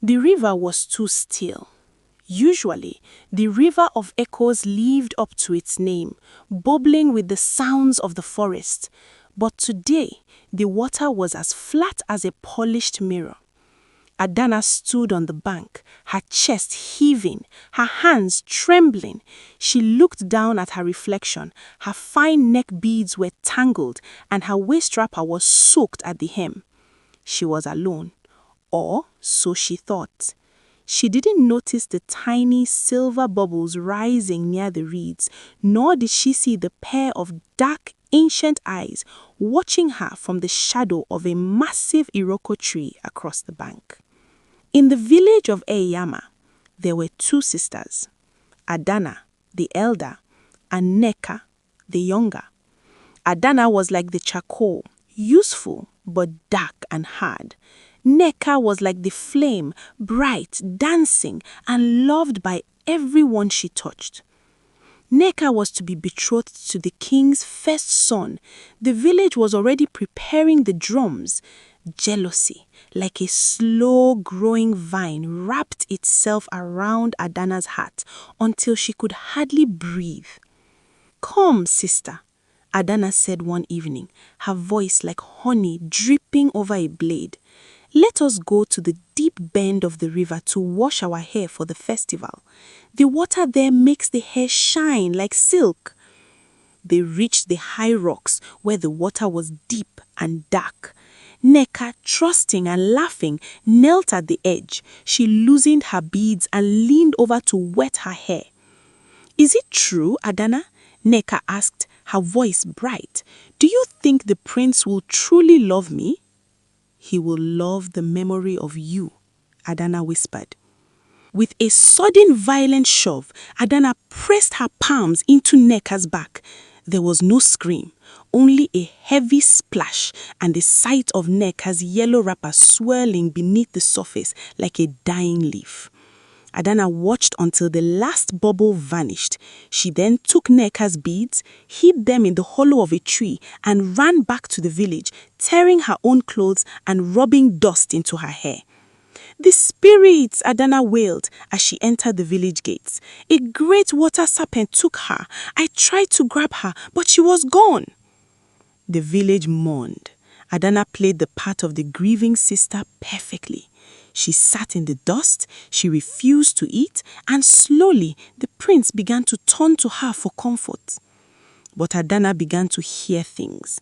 The river was too still. Usually, the river of echoes lived up to its name, bubbling with the sounds of the forest. But today, the water was as flat as a polished mirror. Adanna stood on the bank, her chest heaving, her hands trembling. She looked down at her reflection. Her fine neck beads were tangled, and her waist wrapper was soaked at the hem. She was alone, or so she thought. She didn't notice the tiny silver bubbles rising near the reeds, nor did she see the pair of dark, ancient eyes watching her from the shadow of a massive iroko tree across the bank. In the village of Ehiama, there were two sisters, Adanna, the elder, and Nneka, the younger. Adanna was like the charcoal, useful but dark and hard. Nneka was like the flame, bright, dancing, and loved by everyone she touched. Nneka was to be betrothed to the king's first son. The village was already preparing the drums. Jealousy, like a slow-growing vine, wrapped itself around Adanna's heart until she could hardly breathe. "Come, sister," Adanna said one evening, her voice like honey dripping over a blade. "Let us go to the deep bend of the river to wash our hair for the festival. The water there makes the hair shine like silk." They reached the high rocks where the water was deep and dark. Nneka, trusting and laughing, knelt at the edge. She loosened her beads and leaned over to wet her hair. "Is it true, Adanna?" Nneka asked, her voice bright. "Do you think the prince will truly love me?" "He will love the memory of you," Adanna whispered. With a sudden violent shove, Adanna pressed her palms into Nneka's back. There was no scream, only a heavy splash and the sight of Nneka's yellow wrapper swirling beneath the surface like a dying leaf. Adanna watched until the last bubble vanished. She then took Nneka's beads, hid them in the hollow of a tree, and ran back to the village, tearing her own clothes and rubbing dust into her hair. "The spirits!" Adanna wailed as she entered the village gates. "A great water serpent took her. I tried to grab her, but she was gone." The village mourned. Adanna played the part of the grieving sister perfectly. She sat in the dust, she refused to eat, and slowly the prince began to turn to her for comfort. But Adanna began to hear things.